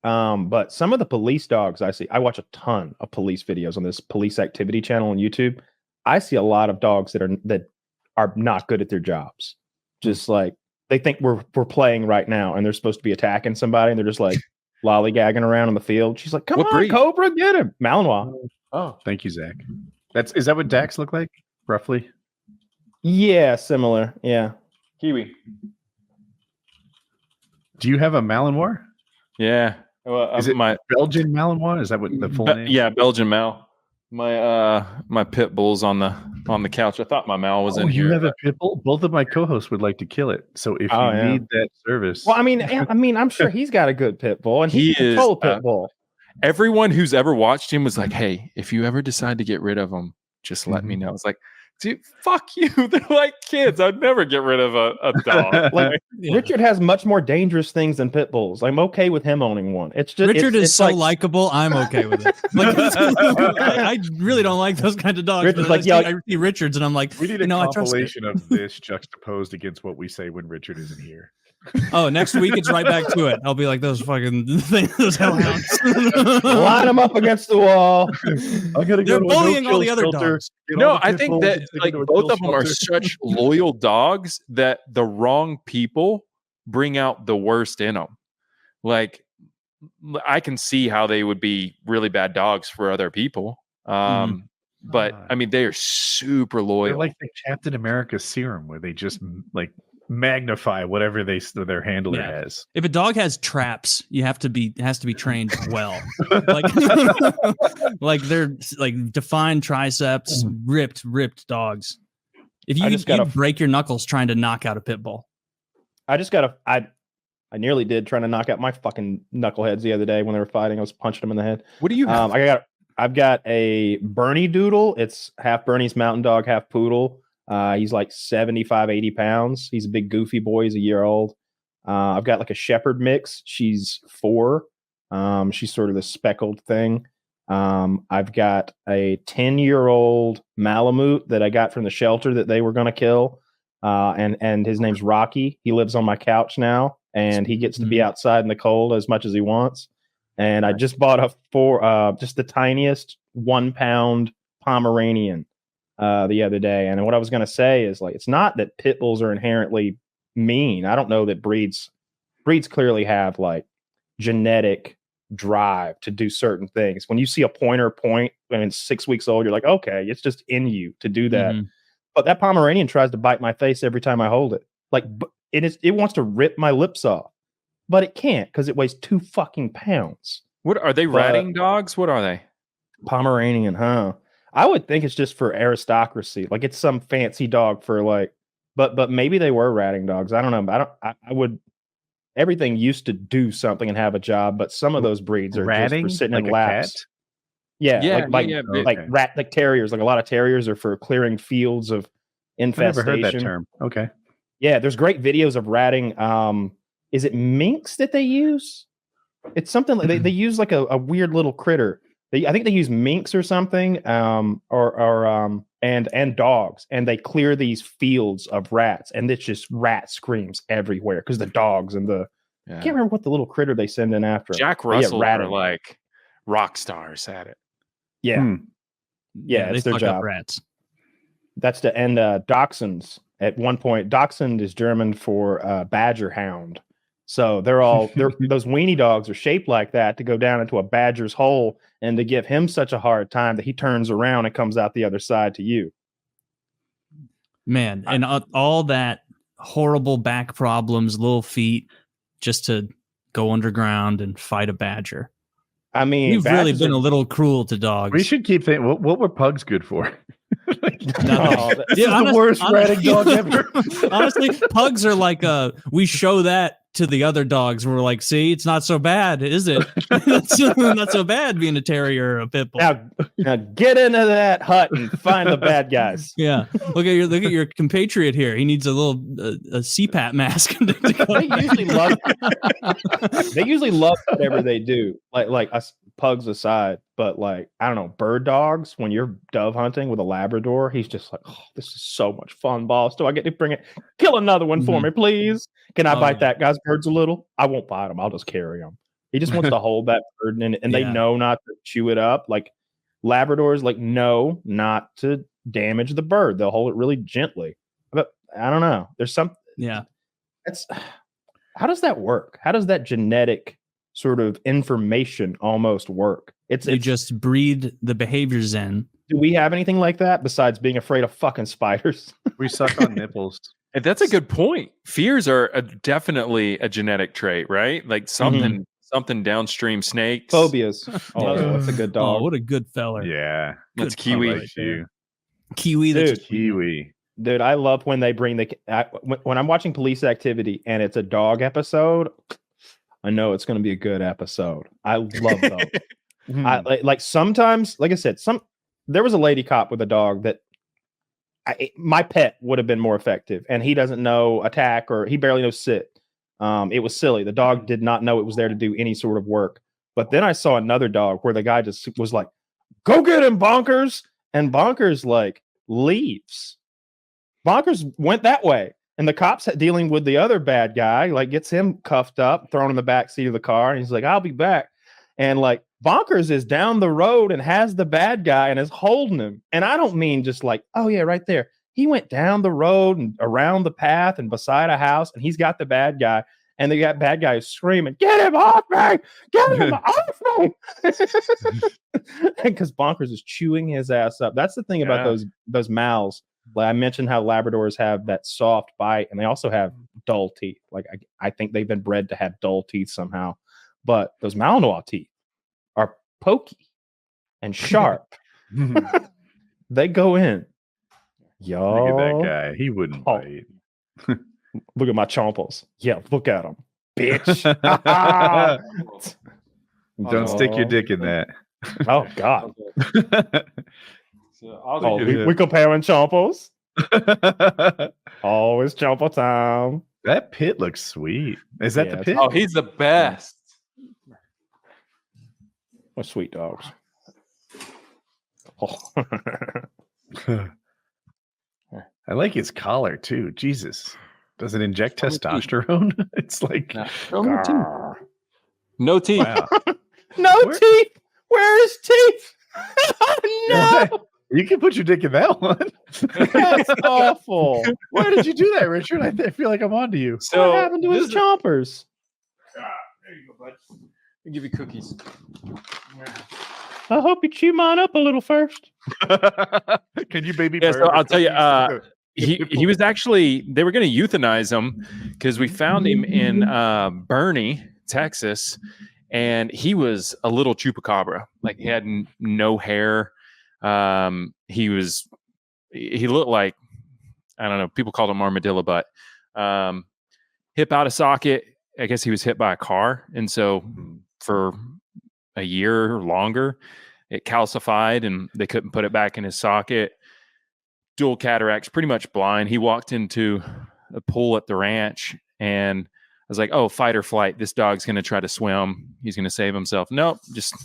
But some of the police dogs I see, I watch a ton of police videos on this police activity channel on YouTube. I see a lot of dogs that are not good at their jobs. Just like they think we're playing right now and they're supposed to be attacking somebody and they're just like lollygagging around on the field. She's like, come on, breed? Cobra, get him. Malinois. Oh, thank you, Zach. Is that what Dax look like, roughly? Yeah, similar. Yeah. Kiwi. Do you have a Malinois? Yeah. Well, is it my Belgian Malinois? Is that what the full name? Yeah, Belgian Mal. My pit bull's on the couch. I thought my Mal was in here. You have a pit bull? Both of my co-hosts would like to kill it. So if you need that service, well, I mean, I'm sure he's got a good pit bull, and he can control pit bull. Everyone who's ever watched him was like, "Hey, if you ever decide to get rid of him, just let me know." It's like, dude, fuck you. They're like kids. I'd never get rid of a dog. Like Richard has much more dangerous things than pit bulls. I'm okay with him owning one. It's just Richard is so likable. I'm okay with it. Like, I really don't like those kind of dogs. Richard's like, I see Richards, and I'm like, we need a compilation of this juxtaposed against what we say when Richard isn't here. Oh, next week it's right back to it. I'll be like those fucking things, those hellhounds. Line them up against the wall. They're bullying all the other dogs. No, I think that like both of them are such loyal dogs that the wrong people bring out the worst in them. Like, I can see how they would be really bad dogs for other people. But I mean, they are super loyal. They're like the Captain America serum, where they just like magnify whatever their handler has. If a dog has traps, has to be trained well. like they're like defined triceps, ripped dogs. If you break your knuckles trying to knock out a pit bull. I nearly did trying to knock out my fucking knuckleheads the other day when they were fighting. I was punching them in the head. What do you have? I've got a Bernie Doodle. It's half Bernese Mountain Dog, half Poodle. He's like 75, 80 pounds. He's a big goofy boy. He's a year old. I've got like a Shepherd mix. She's 4. She's sort of the speckled thing. I've got a 10-year-old Malamute that I got from the shelter that they were going to kill. And his name's Rocky. He lives on my couch now, and he gets to be outside in the cold as much as he wants. And I just bought just the tiniest 1-pound Pomeranian the other day. And what I was going to say is, like, it's not that pit bulls are inherently mean. I don't know that breeds clearly have like genetic drive to do certain things. When you see a pointer point when it's 6 weeks old, you're like, okay, it's just in you to do that. But that Pomeranian tries to bite my face every time I hold it. Like, it wants to rip my lips off, but it can't because it weighs 2 fucking pounds. What are they? Ratting dogs? What are they? Pomeranian, huh? I would think it's just for aristocracy. Like, it's some fancy dog for like, but maybe they were ratting dogs. I don't know. I would. Everything used to do something and have a job, but some of those breeds are ratting, just for sitting like in laps. Like terriers. Like a lot of terriers are for clearing fields of infestation. I never heard that term. Okay. Yeah, there's great videos of ratting. Is it minks that they use? It's something like they use like a weird little critter. I think they use minks or something, and dogs, and they clear these fields of rats, and it's just rat screams everywhere because the dogs and I can't remember what the little critter they send in after. Jack Russell are like rock stars at it. Yeah, it's their job. Rats. That's the end. Dachshunds. At one point, Dachshund is German for badger hound. So they're those weenie dogs are shaped like that to go down into a badger's hole and to give him such a hard time that he turns around and comes out the other side to you. Man, and all that horrible back problems, little feet, just to go underground and fight a badger. I mean, you've really been a little cruel to dogs. We should keep thinking, what were pugs good for? This is the worst ratting dog ever. Honestly, pugs are like we show that to the other dogs. We're like, see, it's not so bad, is it? It's not so bad being a terrier or a pit bull. Now get into that hut and find the bad guys. Yeah, look at your compatriot here. He needs a little a CPAP mask. They usually love whatever they do. Like us pugs aside, but like, I don't know, bird dogs, when you're dove hunting with a Labrador, he's just like, oh, this is so much fun, boss. Do I get to bring it? Kill another one for me, please. Can I bite that guy's birds a little? I won't bite them. I'll just carry them. He just wants to hold that bird, and they Yeah. know not to chew it up. Like Labradors, like know not to damage the bird. They'll hold it really gently. But I don't know. There's some. Yeah. That's how does that work? How does that genetic sort of information almost work? You just breed the behaviors in. Do we have anything like that besides being afraid of fucking spiders? We suck on nipples. And that's a good point. Fears are definitely a genetic trait, right? Like something downstream snakes. Phobias. Oh, that's a good dog. Oh, what a good feller. Yeah. That's Good Kiwi. dog. Like you. Kiwi. Dude. Kiwi. Dude, I love when they bring when I'm watching Police Activity and it's a dog episode. I know it's going to be a good episode. I love those. Like sometimes, like I said, there was a lady cop with a dog that my pet would have been more effective, and he doesn't know attack or he barely knows sit. It was silly. The dog did not know it was there to do any sort of work. But then I saw another dog where the guy just was like, "Go get him, Bonkers," and Bonkers like leaves. Bonkers went that way, and the cops dealing with the other bad guy like gets him cuffed up, thrown in the back seat of the car, and he's like, "I'll be back." And like Bonkers is down the road and has the bad guy and is holding him. And I don't mean just like, oh yeah, right there. He went down the road and around the path and beside a house, and he's got the bad guy. And the bad guy is screaming, "Get him off me! Get him off me!" Because Bonkers is chewing his ass up. That's the thing about those mouths. Like I mentioned how Labradors have that soft bite, and they also have dull teeth. Like I think they've been bred to have dull teeth somehow. But those Malinois teeth are pokey and sharp. They go in. Yo, Look at that guy. He wouldn't bite. Look at my chomples. Yeah, look at him, bitch. Don't stick your dick in that. Oh God. So we comparing chomples. Always chomple time. That pit looks sweet. Is that the pit? Oh, he's the best. What sweet dogs. Oh. I like his collar too. Jesus. Does it inject testosterone? It's like No teeth. Wow. No teeth. Where is teeth? No. You can put your dick in that one. That's awful. Why did you do that, Richard? I feel like I'm onto you. So what happened to his chompers? There you go, bud. I'll give you cookies. I hope you chew mine up a little first. Can you baby? Yeah, so I'll tell you. He was actually, they were going to euthanize him because we found him in Bernie, Texas, and he was a little chupacabra. Like he had no hair. He looked like, I don't know, people called him armadillo butt. Hip out of socket. I guess he was hit by a car, and so for a year or longer, it calcified, and they couldn't put it back in his socket. Dual cataracts, pretty much blind. He walked into a pool at the ranch, and I was like, "Oh, fight or flight! This dog's going to try to swim. He's going to save himself." Nope, just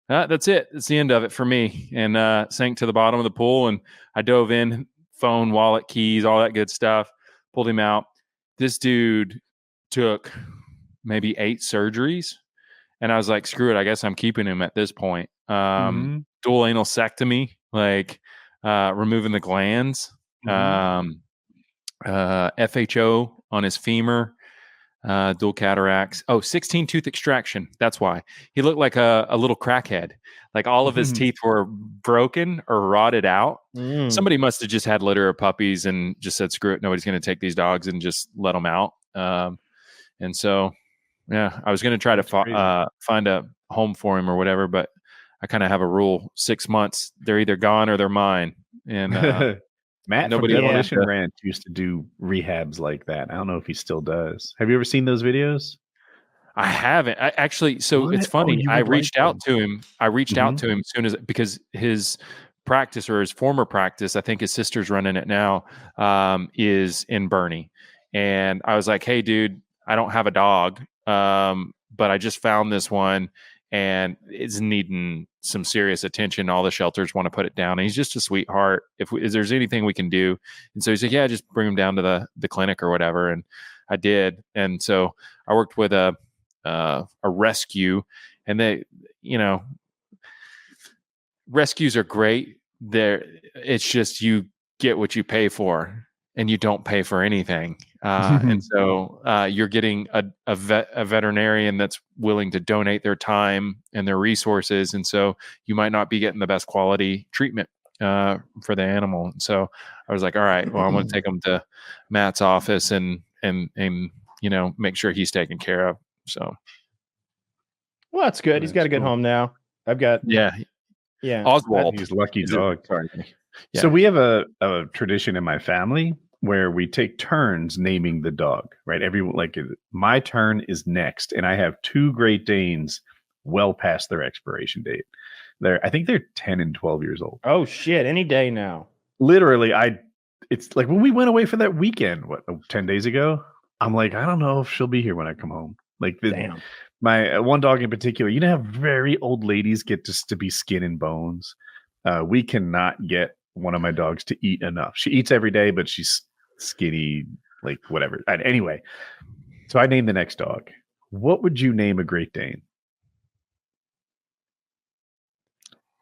that's it. That's the end of it for me. And sank to the bottom of the pool, and I dove in, phone, wallet, keys, all that good stuff. Pulled him out. This dude took maybe 8 surgeries, and I was like, "Screw it! I guess I'm keeping him at this point." Dual anal-sectomy, like. Removing the glands, FHO on his femur, dual cataracts. 16 tooth extraction. That's why he looked like a little crackhead. Like all of his teeth were broken or rotted out. Somebody must have just had litter of puppies and just said, "Screw it, nobody's going to take these dogs," and just let them out. And so, yeah, I was going to try to find a home for him or whatever, but I kind of have a rule: 6 months, they're either gone or they're mine. And Matt from Demolition Ranch used to do rehabs like that. I don't know if he still does. Have you ever seen those videos? I haven't. I actually. So it's funny. I reached out to him. I reached out to him as soon as, because his practice, or his former practice, I think his sister's running it now, is in Bernie. And I was like, "Hey, dude, I don't have a dog, but I just found this one, and it's needing some serious attention. All the shelters want to put it down." And he's just a sweetheart. If there's anything we can do. And so he said, "Yeah, just bring him down to the clinic or whatever." And I did. And so I worked with a a rescue, and they, rescues are great. It's just you get what you pay for, and you don't pay for anything. And so you're getting a veterinarian that's willing to donate their time and their resources, and so you might not be getting the best quality treatment for the animal. And so I was like, all right, well, I'm going to take him to Matt's office and make sure he's taken care of. So, well, that's good. He's got a good home now. I've got Oswald. He's lucky dog. Sorry. Yeah. So we have a tradition in my family where we take turns naming the dog, right? My turn is next, and I have 2 Great Danes well past their expiration date. I think they're 10 and 12 years old. Oh shit! Any day now. Literally, it's like when we went away for that weekend, 10 days ago. I'm like, I don't know if she'll be here when I come home. Like, damn. My one dog in particular, how very old ladies get to be skin and bones. We cannot get one of my dogs to eat enough. She eats every day, but she's skinny, like whatever. Anyway, so I named the next dog. What would you name a Great Dane?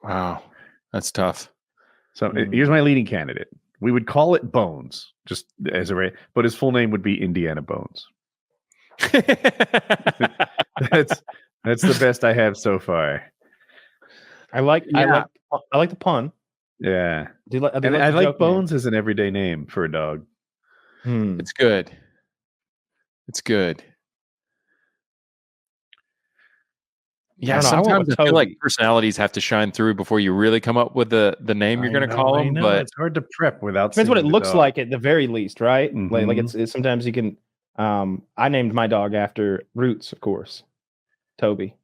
Wow, that's tough. So here's my leading candidate. We would call it Bones, just as a rate, but his full name would be Indiana Bones. That's the best I have so far. I like the pun. Yeah. I like Bones as an everyday name for a dog. It's good. It's good. Yeah, sometimes I feel like personalities have to shine through before you really come up with the name you're going to call them. But it's hard to prep without. Depends what it looks like at the very least, right? Mm-hmm. Like it's sometimes you can. I named my dog after Roots, of course, Toby.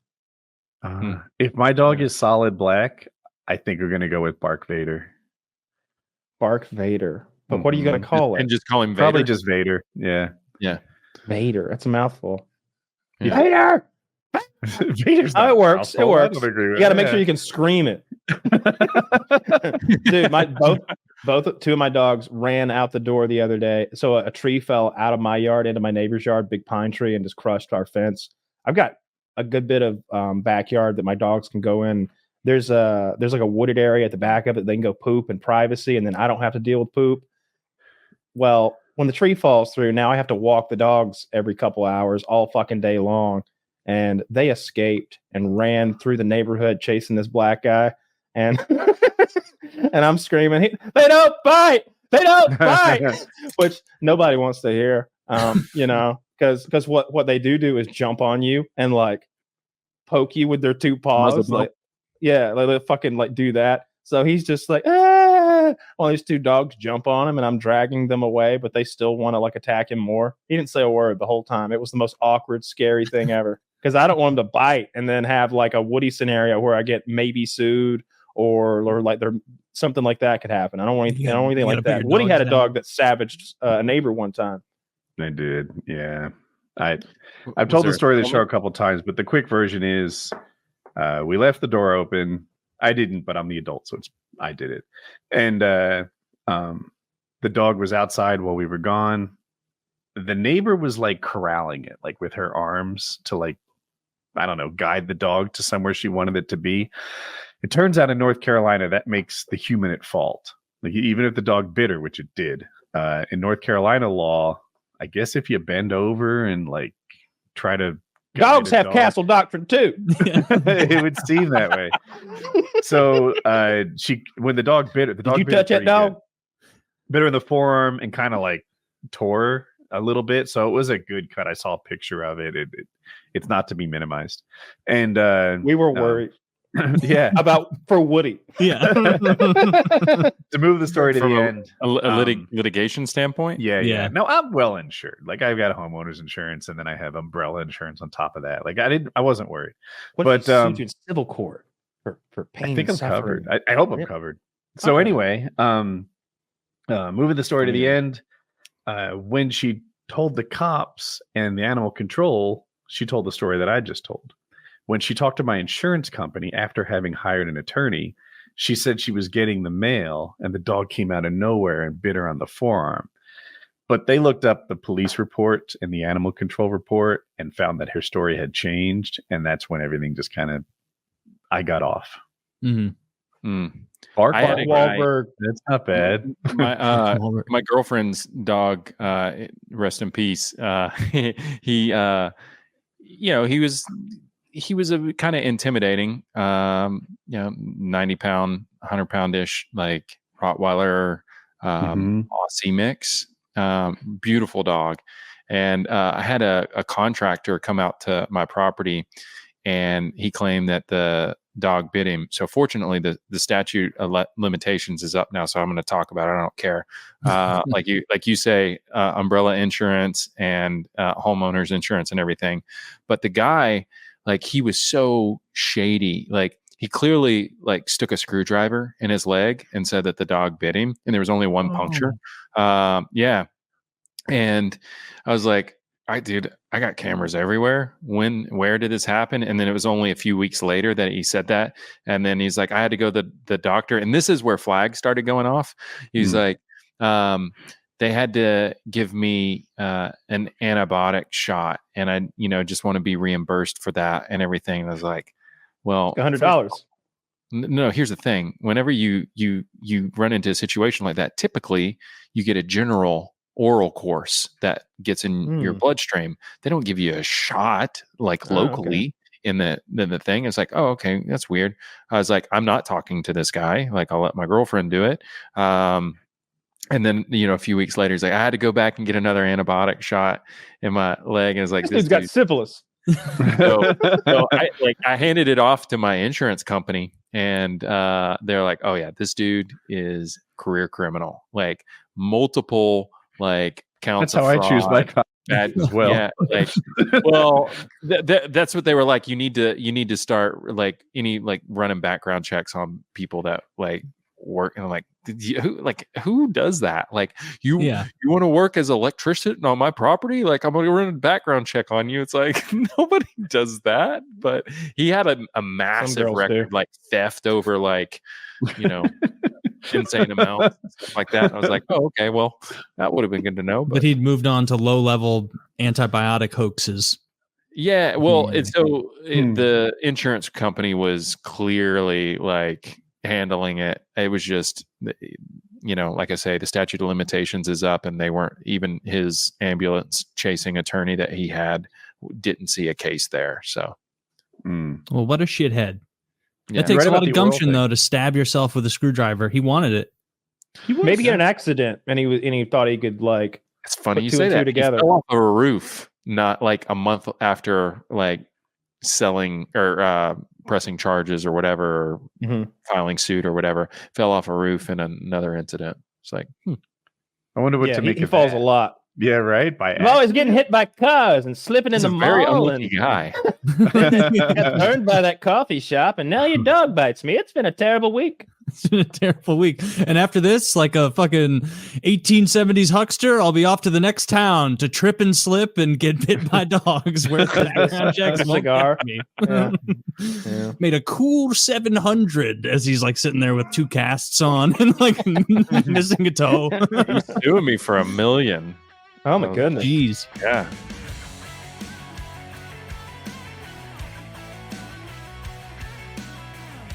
If my dog is solid black, I think we're going to go with Bark Vader. Bark Vader. But what are you going to call it? And just call him Vader? Probably just Vader. Yeah. Yeah. Vader. That's a mouthful. Yeah. Vader! Vader's it works. It works. You got to make sure you can scream it. Dude, both 2 of my dogs ran out the door the other day. So a tree fell out of my yard into my neighbor's yard, big pine tree, and just crushed our fence. I've got a good bit of backyard that my dogs can go in. There's like a wooded area at the back of it. They can go poop in privacy, and then I don't have to deal with poop. Well, when the tree falls through, now I have to walk the dogs every couple hours all fucking day long. And they escaped and ran through the neighborhood chasing this black guy. And and I'm screaming, they don't bite! They don't bite! Which nobody wants to hear, because what they do is jump on you and like poke you with their 2 paws. They fucking do that. So he's just like, all these 2 dogs jump on him and I'm dragging them away, but they still want to attack him more. He didn't say a word the whole time. It was the most awkward, scary thing ever. Because I don't want him to bite and then have a Woody scenario where I get maybe sued or there something like that could happen. I don't want anything like that. Woody had a dog that savaged a neighbor one time. I did, yeah. I've told the story of the show a couple times, but the quick version is we left the door open. I didn't, but I'm the adult, so I did it. And the dog was outside while we were gone. The neighbor was corralling it, with her arms to I don't know, guide the dog to somewhere she wanted it to be. It turns out in North Carolina, that makes the human at fault. Even if the dog bit her, which it did, in North Carolina law, I guess if you bend over and try to dogs have castle doctrine too. It would seem that way. So when the dog bit her, did you touch that dog? Bit her in the forearm and kind of tore a little bit. So it was a good cut. I saw a picture of it. It's not to be minimized. And we were worried. Yeah. For Woody. Yeah. To move the story to the end. A litigation standpoint? Yeah. No, I'm well insured. I've got homeowners insurance and then I have umbrella insurance on top of that. I wasn't worried. What sued you in civil court for pain? I think I'm suffering? covered. I hope I'm covered. So anyway, moving the story to the end, when she told the cops and the animal control, she told the story that I just told. When she talked to my insurance company after having hired an attorney, she said she was getting the mail and the dog came out of nowhere and bit her on the forearm. But they looked up the police report and the animal control report and found that her story had changed. And that's when everything just kind of, I got off. Bark Wahlberg. That's not bad. My girlfriend's dog, rest in peace. He was a kind of intimidating, 90 pound, 100 poundish, like Rottweiler, Aussie mix, beautiful dog. And I had a contractor come out to my property, and he claimed that the dog bit him. So fortunately, the statute of limitations is up now, so I'm going to talk about it. I don't care. Like you say, umbrella insurance and homeowners insurance and everything. But the guy, like, he was so shady. Like, he clearly like stuck a screwdriver in his leg and said that the dog bit him, and there was only one puncture. And I was like, dude, I got cameras everywhere. Where did this happen? And then it was only a few weeks later that he said that. And then he's like, I had to go to the doctor. And this is where flags started going off. He's like, they had to give me an antibiotic shot, and I, just want to be reimbursed for that and everything. And I was like, well, $100. No, here's the thing. Whenever you run into a situation like that, typically you get a general oral course that gets in your bloodstream. They don't give you a shot like locally in the thing. It's like, oh, okay, that's weird. I was like, I'm not talking to this guy. Like, I'll let my girlfriend do it. And then, a few weeks later, he's like, I had to go back and get another antibiotic shot in my leg. And it's like, this dude's got syphilis. So I handed it off to my insurance company, and they're like, oh yeah, this dude is career criminal, like multiple counts. That's how of fraud, I choose my bad as well. Yeah, well, that's what they were like. You need to start running background checks on people that work, and I'm like, who does that? Like, you want to work as an electrician on my property? Like, I'm gonna run a background check on you. It's like, nobody does that. But he had a massive record, like theft over insane amounts, stuff like that. And I was like, oh, okay, well, that would have been good to know. But he'd moved on to low level antibiotic hoaxes. Yeah, well, the insurance company was clearly handling it. It was just, like I say, the statute of limitations is up, and they weren't even, his ambulance chasing attorney that he had didn't see a case there. So, well, what a shithead. Yeah. That takes a lot of gumption, though, to stab yourself with a screwdriver. He wanted it. Maybe he had an accident, and he thought he could It's funny you say that. Together. He fell off of a roof, not a month after selling or pressing charges or whatever, or filing suit or whatever. Fell off a roof in another incident. It's like, I wonder what to make. He falls a lot. Yeah, right. I'm always getting hit by cars and slipping in the mall. Very unlucky guy. Got burned by that coffee shop, and now your dog bites me. It's been a terrible week. It's been a terrible week. And after this, like a fucking 1870s huckster, I'll be off to the next town to trip and slip and get bit by dogs. Where the background checks won't get me. Yeah. Made a cool 700 as he's sitting there with 2 casts on and missing a toe. He's suing me for $1 million. Oh my goodness. Jeez. Yeah.